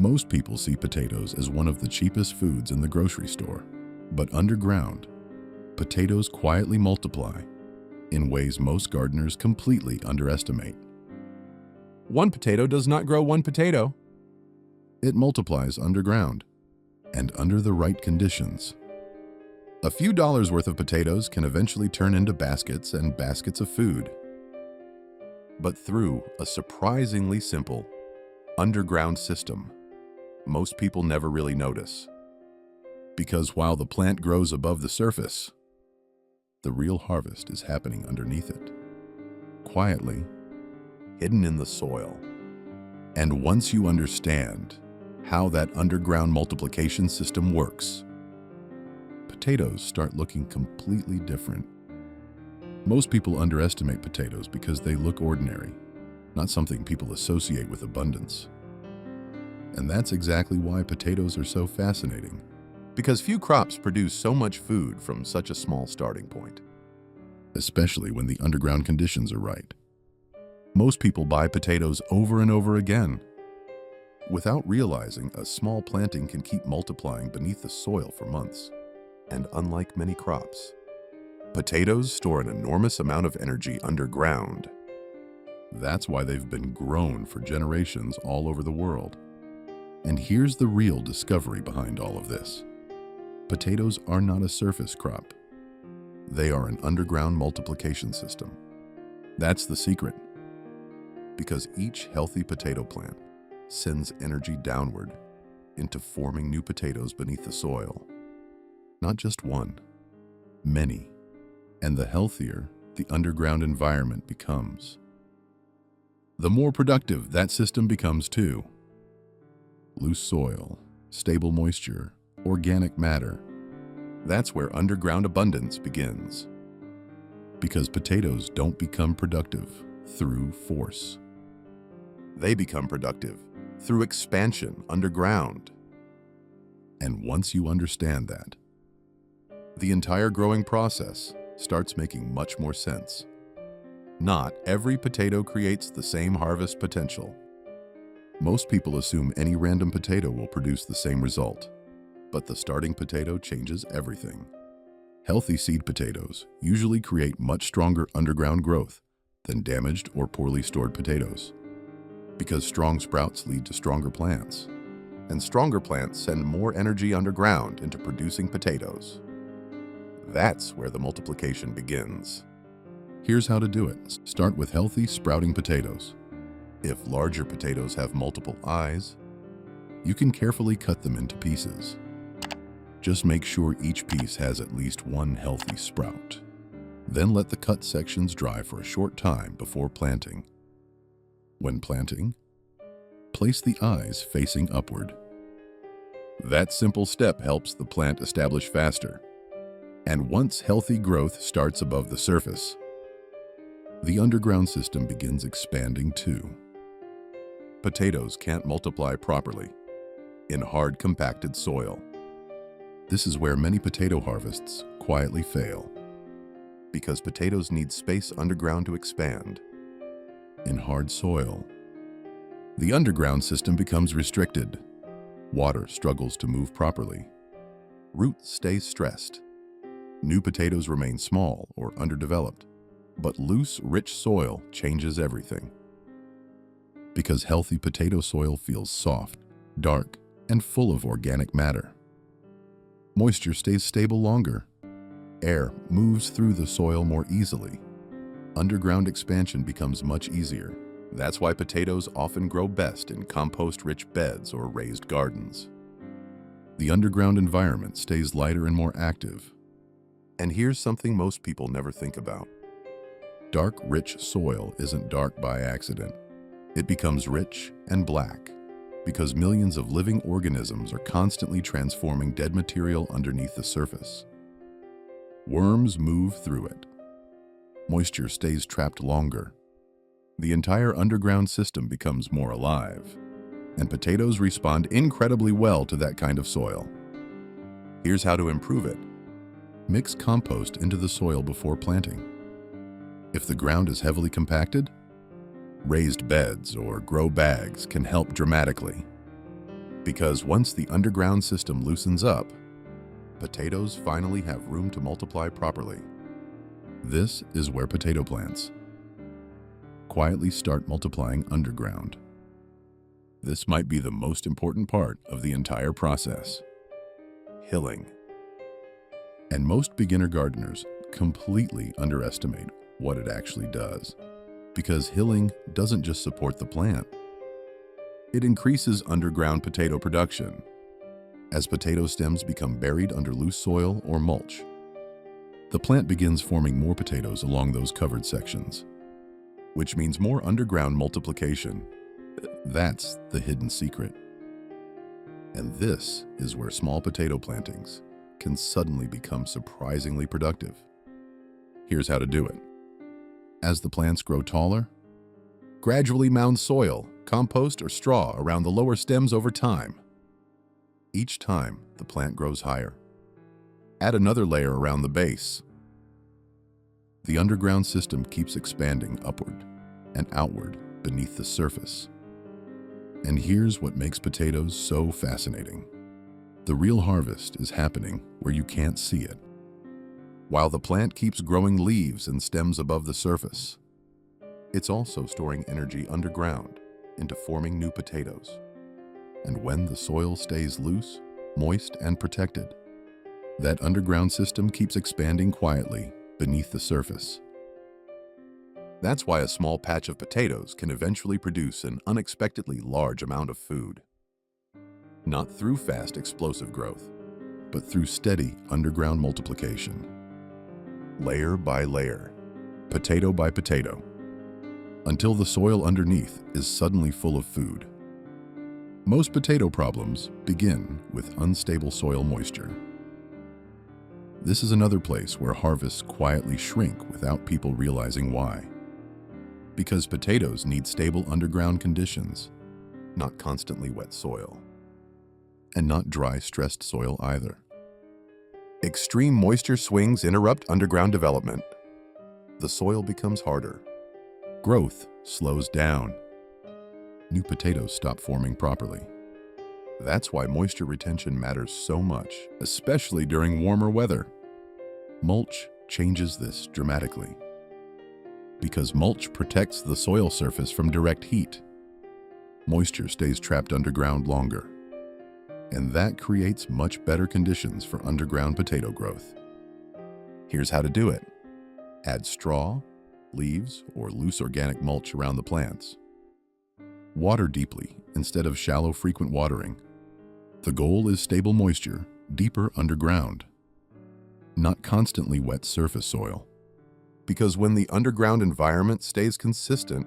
Most people see potatoes as one of the cheapest foods in the grocery store, but underground, potatoes quietly multiply in ways most gardeners completely underestimate. One potato does not grow one potato. It multiplies underground and under the right conditions. A few dollars worth of potatoes can eventually turn into baskets and baskets of food. But through a surprisingly simple underground system, most people never really notice. Because while the plant grows above the surface, the real harvest is happening underneath it, quietly, hidden in the soil. And once you understand how that underground multiplication system works, potatoes start looking completely different. Most people underestimate potatoes because they look ordinary, not something people associate with abundance. And that's exactly why potatoes are so fascinating. Because few crops produce so much food from such a small starting point. Especially when the underground conditions are right. Most people buy potatoes over and over again, without realizing a small planting can keep multiplying beneath the soil for months. And unlike many crops, potatoes store an enormous amount of energy underground. That's why they've been grown for generations all over the world. And here's the real discovery behind all of this. Potatoes are not a surface crop. They are an underground multiplication system. That's the secret. Because each healthy potato plant sends energy downward into forming new potatoes beneath the soil. Not just one, many. And the healthier the underground environment becomes, the more productive that system becomes too. Loose soil, stable moisture, organic matter. That's where underground abundance begins. Because potatoes don't become productive through force. They become productive through expansion underground. And once you understand that, the entire growing process starts making much more sense. Not every potato creates the same harvest potential. Most people assume any random potato will produce the same result, but the starting potato changes everything. Healthy seed potatoes usually create much stronger underground growth than damaged or poorly stored potatoes, because strong sprouts lead to stronger plants, and stronger plants send more energy underground into producing potatoes. That's where the multiplication begins. Here's how to do it. Start with healthy sprouting potatoes. If larger potatoes have multiple eyes, you can carefully cut them into pieces. Just make sure each piece has at least one healthy sprout. Then let the cut sections dry for a short time before planting. When planting, place the eyes facing upward. That simple step helps the plant establish faster. And once healthy growth starts above the surface, the underground system begins expanding too. Potatoes can't multiply properly in hard, compacted soil. This is where many potato harvests quietly fail. Because potatoes need space underground to expand. In hard soil, the underground system becomes restricted. Water struggles to move properly. Roots stay stressed. New potatoes remain small or underdeveloped, but loose, rich soil changes everything. Because healthy potato soil feels soft, dark, and full of organic matter. Moisture stays stable longer. Air moves through the soil more easily. Underground expansion becomes much easier. That's why potatoes often grow best in compost-rich beds or raised gardens. The underground environment stays lighter and more active. And here's something most people never think about. Dark, rich soil isn't dark by accident. It becomes rich and black because millions of living organisms are constantly transforming dead material underneath the surface. Worms move through it. Moisture stays trapped longer. The entire underground system becomes more alive, and potatoes respond incredibly well to that kind of soil. Here's how to improve it. Mix compost into the soil before planting. If the ground is heavily compacted, raised beds or grow bags can help dramatically. Because once the underground system loosens up, potatoes finally have room to multiply properly. This is where potato plants quietly start multiplying underground. This might be the most important part of the entire process: hilling. And most beginner gardeners completely underestimate what it actually does, because hilling doesn't just support the plant. It increases underground potato production as potato stems become buried under loose soil or mulch. The plant begins forming more potatoes along those covered sections, which means more underground multiplication. That's the hidden secret. And this is where small potato plantings can suddenly become surprisingly productive. Here's how to do it. As the plants grow taller, gradually mound soil, compost, or straw around the lower stems over time. Each time the plant grows higher, add another layer around the base. The underground system keeps expanding upward and outward beneath the surface. And here's what makes potatoes so fascinating. The real harvest is happening where you can't see it. While the plant keeps growing leaves and stems above the surface, it's also storing energy underground into forming new potatoes. And when the soil stays loose, moist, and protected, that underground system keeps expanding quietly beneath the surface. That's why a small patch of potatoes can eventually produce an unexpectedly large amount of food. Not through fast, explosive growth, but through steady underground multiplication. Layer by layer, potato by potato, until the soil underneath is suddenly full of food. Most potato problems begin with unstable soil moisture. This is another place where harvests quietly shrink without people realizing why. Because potatoes need stable underground conditions, not constantly wet soil. And not dry, stressed soil either. Extreme moisture swings interrupt underground development. The soil becomes harder. Growth slows down. New potatoes stop forming properly. That's why moisture retention matters so much, especially during warmer weather. Mulch changes this dramatically. Because mulch protects the soil surface from direct heat, moisture stays trapped underground longer. And that creates much better conditions for underground potato growth. Here's how to do it. Add straw, leaves, or loose organic mulch around the plants. Water deeply instead of shallow, frequent watering. The goal is stable moisture, deeper underground, not constantly wet surface soil. Because when the underground environment stays consistent,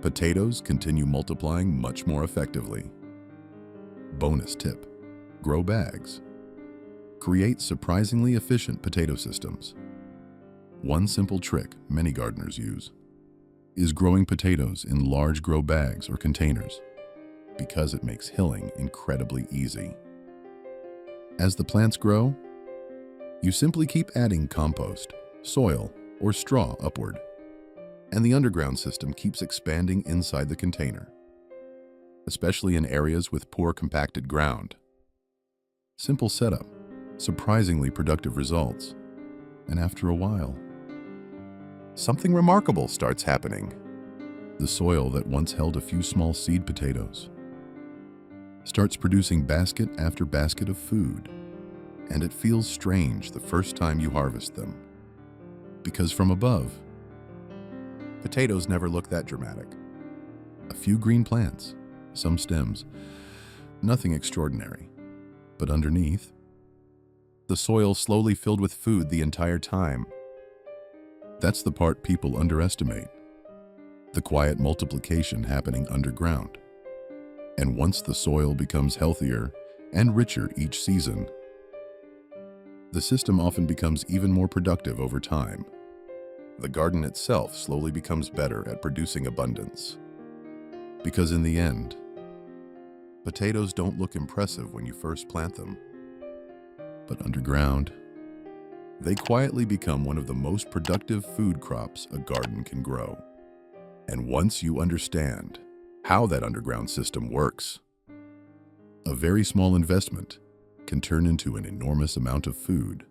potatoes continue multiplying much more effectively. Bonus tip: grow bags. Create surprisingly efficient potato systems. One simple trick many gardeners use is growing potatoes in large grow bags or containers, because it makes hilling incredibly easy. As the plants grow, you simply keep adding compost, soil, or straw upward, and the underground system keeps expanding inside the container, especially in areas with poor compacted ground. Simple setup, surprisingly productive results, and after a while, something remarkable starts happening. The soil that once held a few small seed potatoes starts producing basket after basket of food, and it feels strange the first time you harvest them. Because from above, potatoes never look that dramatic. A few green plants, some stems, nothing extraordinary. But underneath, the soil slowly filled with food the entire time. That's the part people underestimate. The quiet multiplication happening underground. And once the soil becomes healthier and richer each season, the system often becomes even more productive over time. The garden itself slowly becomes better at producing abundance. Because in the end, potatoes don't look impressive when you first plant them. But underground, they quietly become one of the most productive food crops a garden can grow. And once you understand how that underground system works, A very small investment can turn into an enormous amount of food.